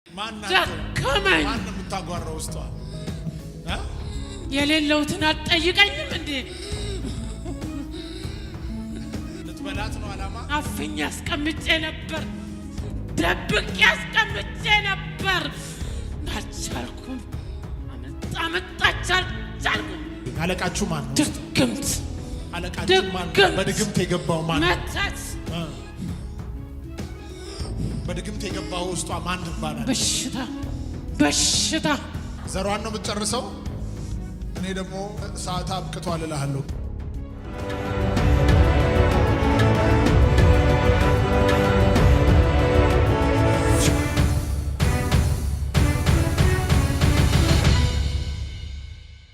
ደከመኝ። ማን የምታጓራው ውስጧ የሌለውትን አትጠይቀኝም እንዴ? ልትበላት ነው አላማ። አፍኜ አስቀምጬ ነበር፣ ደብቄ አስቀምጬ ነበር። አልቻልኩም። አመጣች አልቻልኩም። አለቃችሁ ማን ነው? ድግምት። አለቃችሁ ማን ነው? በድግምት የገባው ማን ነው? መተት። በድግምት የገባው ውስጧ ማን ትባላለች? በሽታ። ዘሯን ነው የምትጨርሰው። እኔ ደግሞ ሰዓት አብቅቷል እልሃለሁ።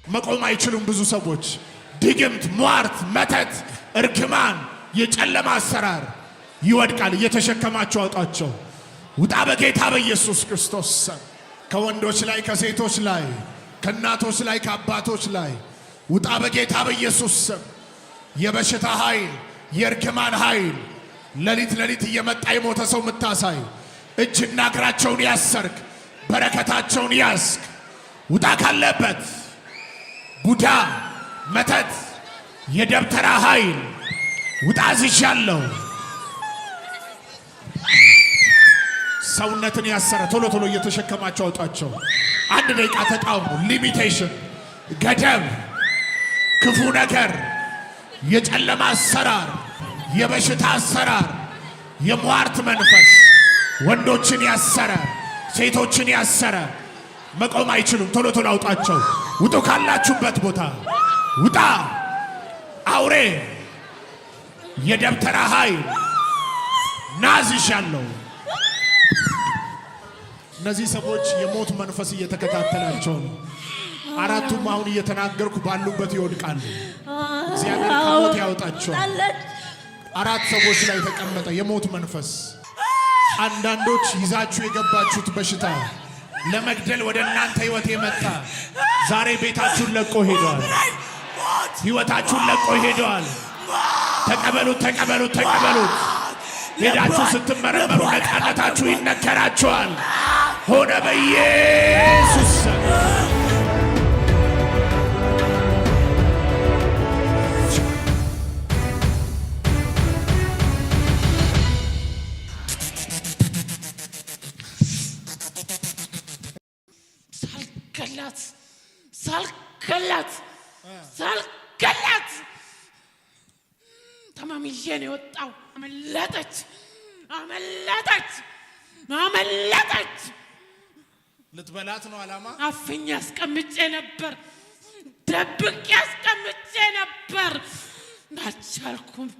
መቆም አይችሉም ብዙ ሰዎች። ድግምት፣ ሟርት፣ መተት፣ እርግማን፣ የጨለማ አሰራር ይወድቃል። እየተሸከማቸው አውጣቸው። ውጣ በጌታ በኢየሱስ ክርስቶስ ስም። ከወንዶች ላይ፣ ከሴቶች ላይ፣ ከእናቶች ላይ፣ ከአባቶች ላይ ውጣ በጌታ በኢየሱስ ስም። የበሽታ ኃይል፣ የእርግማን ኃይል ሌሊት እየመጣ የሞተ ሰው የምታሳይ እጅና እግራቸውን ያሰርክ፣ በረከታቸውን ያስክ። ውጣ ካለበት ቡዳ፣ መተት፣ የደብተራ ኃይል ውጣ ዝሻለሁ። ሰውነትን ያሰረ ቶሎ እየተሸከማቸው አውጣቸው። አንድ ደቂቃ ተቃውሙ። ሊሚቴሽን፣ ገደብ፣ ክፉ ነገር፣ የጨለማ አሰራር፣ የበሽታ አሰራር፣ የሟርት መንፈስ ወንዶችን ያሰረ፣ ሴቶችን ያሰረ መቆም አይችሉም። ቶሎ አውጣቸው። ውጡ ካላችሁበት ቦታ ውጣ። አውሬ፣ የደብተራ ኃይል ናዝሻለሁ። እነዚህ ሰዎች የሞት መንፈስ እየተከታተላቸው ነው። አራቱም አሁን እየተናገርኩ ባሉበት ይወድቃሉ። እግዚአብሔር ከሞት ያወጣቸዋል። አራት ሰዎች ላይ የተቀመጠ የሞት መንፈስ። አንዳንዶች ይዛችሁ የገባችሁት በሽታ ለመግደል ወደ እናንተ ህይወት የመጣ ዛሬ ቤታችሁን ለቆ ሄደዋል። ህይወታችሁን ለቆ ሄደዋል። ተቀበሉት። ሄዳችሁ ስትመረመሩ ነፃነታችሁ ይነገራችኋል። ሆነ በኢየሱስ ሳልገላት ተማምዬ ነው የወጣው። አመለጠች። ልትበላት ነው አላማ። አፍኜ አስቀምጬ ነበር፣ ደብቄ አስቀምጬ ነበር። አልቻልኩም።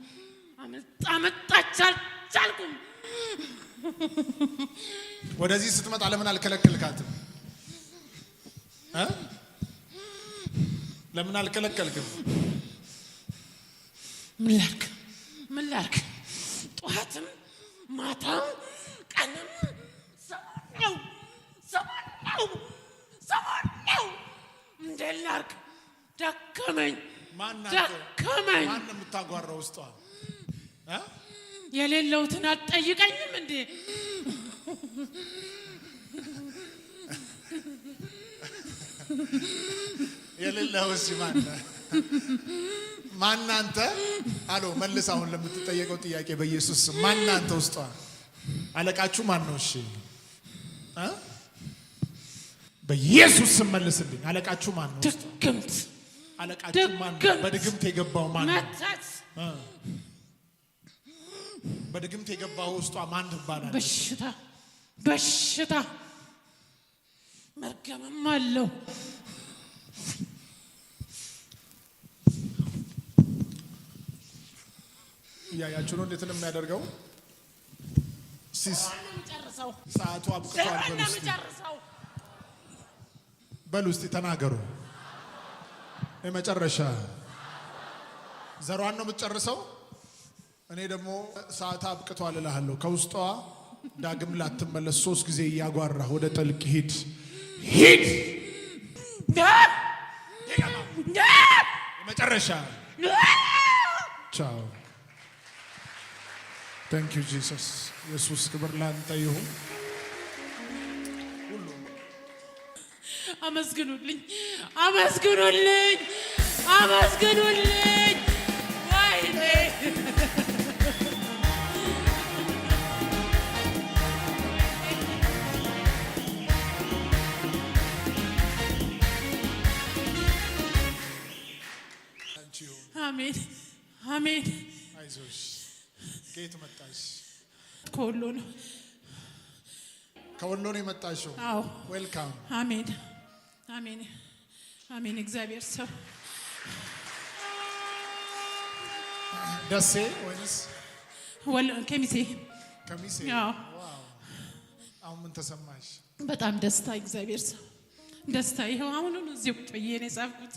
አመጣች አልቻልኩም። ወደዚህ ስትመጣ ለምን አልከለከልካትም? ለምን አልከለከልክም? ምን ላድርግ? ጠዋትም ማታም ቀንም ሰማነው። እንዴት ላድርግ? ደከመኝ። ማን የምታጓራው ውስጧ? የሌለውትን አትጠይቀኝም እንዴ? የሌለውስ ማን አንተ? አሎ መልስ። አሁን ለምትጠየቀው ጥያቄ በኢየሱስ ማን አንተ? ውስጧ አለቃችሁ ማን ነው? እሺ በኢየሱስ ስም መልስልኝ። አለቃችሁ ማን ነው? ድግምት። አለቃችሁ ማን ነው? በድግምት የገባው ማን ነው? በድግምት የገባው ውስጧ ማን ትባላለች? በሽታ መርገምም አለው። ያያችሁ ነው እንዴት ነው የሚያደርገው? ሰዓቱ አብቅቷል። በሉ እስቲ ተናገሩ። የመጨረሻ ዘሯን ነው የምትጨርሰው። እኔ ደግሞ ሰዓት አብቅቷል እልሃለሁ። ከውስጧ ዳግም ላትመለስ 3 ጊዜ እያጓራ ወደ ጥልቅ ሂድ። የመጨረሻ ቻው። ታንክ ዩ ጂሰስ። ኢየሱስ ክብር ላንተ ይሁን። አመስግኑልኝ አመስግኑልኝ አመስግኑልኝ ወይኔ አሜን አሜን አይዞሽ ከየት መጣሽ ከወሎ ነው ከወሎ ነው የመጣሽው አዎ ዌልካም አሜን አሜን አሜን እግዚአብሔር ሰው ደሴ ወይስ ወሎ ከሚሴ አዎ ዋው አሁን ምን ተሰማሽ በጣም ደስታ እግዚአብሔር ሰው ደስታ ይሄው አሁን እዚህ ቁጭ ብዬ ነው የጻፍኩት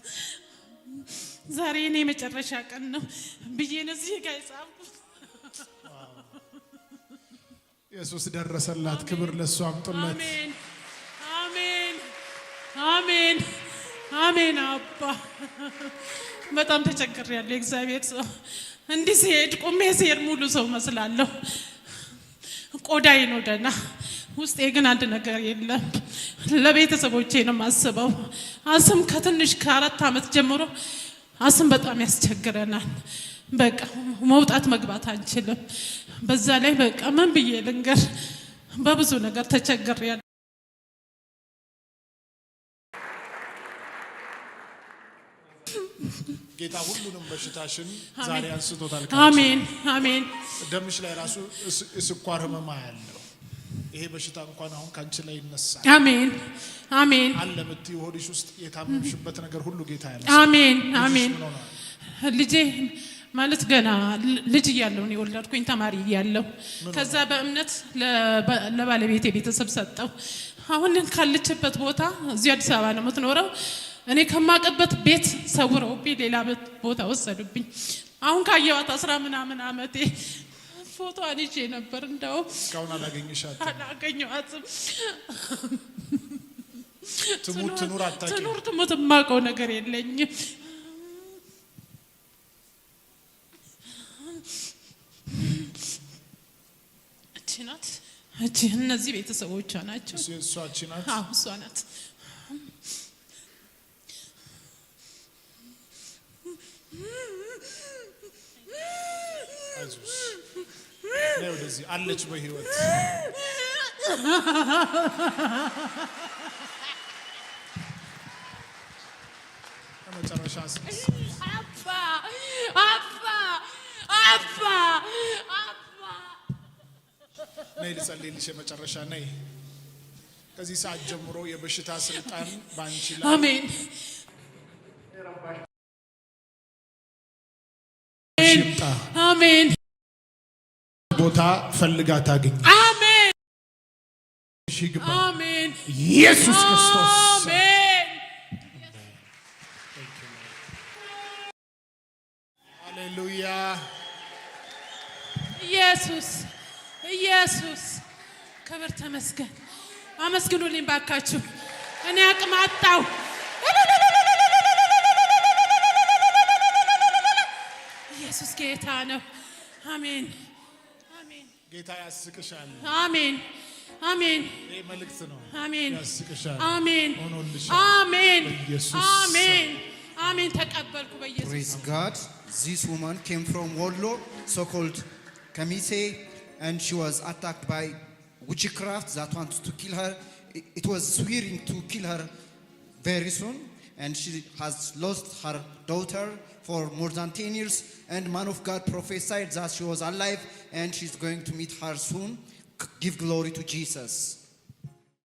ዛሬ እኔ መጨረሻ ቀን ነው ብዬ ነው እዚህ ጋር የጻፍኩት ኢየሱስ ደረሰላት ክብር ለሱ አምጡለት አሜን አሜን አሜን አሜን አባ በጣም ተቸግሬያለሁ እግዚአብሔር ሰው እንዲህ ሲሄድ ቆሜ ሲሄድ ሙሉ ሰው መስላለሁ ቆዳዬ ነው ደህና ውስጤ ግን አንድ ነገር የለም ለቤተሰቦቼ ነው ማስበው አስም ከትንሽ ከ4 አመት ጀምሮ አስም በጣም ያስቸግረናል በቃ መውጣት መግባት አንችልም በዛ ላይ በቃ ምን ብዬ ልንገር በብዙ ነገር ተቸግሬያለሁ ጌታ ሁሉንም በሽታሽን ዛሬ አንስቶታል አሜን አሜን ደምሽ ላይ ራሱ ስኳር ህመም ያለው ይሄ በሽታ እንኳን አሁን ካንቺ ላይ ይነሳል አሜን አሜን አለ ምትይ ሆድሽ ውስጥ የታመምሽበት ነገር ሁሉ ጌታ ያለ አሜን አሜን ልጄ ማለት ገና ልጅ እያለሁ ነው የወለድኩኝ ተማሪ እያለሁ ከዛ በእምነት ለባለቤቴ ቤተሰብ ሰጠው አሁን ካለችበት ቦታ እዚህ አዲስ አበባ ነው የምትኖረው እኔ ከማቀበት ቤት ሰውረውብኝ ሌላ ቦታ ወሰዱብኝ አሁን ካየዋት 10 ምናምን አመቴ ፎቶ አንቺ ነበር እንደው እስካሁን አላገኘኋትም ትሙት ትኑር አታውቂም ትኑር ትሙት የማውቀው ነገር የለኝም እቺ ናት እቺ እነዚህ ቤተሰቦቿ ናቸው እሷ እቺ ናት አዎ እሷ ናት አይዞሽ ነው ወደዚህ አለች በህይወት መጨረሻ አባ አባ አባ አባ ነይ ልጸልይልሽ የመጨረሻ ነይ ከዚህ ሰዓት ጀምሮ የበሽታ ስልጣን ባንቺ ላይ አሜን አሜን ቦታ ፈልጋ ታገኝ አሜን ይግባ አሜን ኢየሱስ ክርስቶስ አሜን ሃሌሉያ ኢየሱስ ኢየሱስ ክብር ተመስገን አመስግኑልኝ ባካችሁ እኔ አቅም አጣሁ ኢየሱስ ጌታ ነው አሜን አሜን ጌታ ያስቅሻል አሜን አሜን ይሄ መልእክት ነው አሜን ያስቅሻል አሜን ሆኖልሻል አሜን በኢየሱስ አሜን አሜን ተቀበልኩ በኢየሱስ Praise God. This woman came from Wollo, so-called Kamise, and she was attacked by witchcraft that wanted to kill her. It was swearing to kill her very soon, and she has lost her daughter for more than 10 years. And man of God prophesied that she was alive, and she's going to meet her soon. Give glory to Jesus.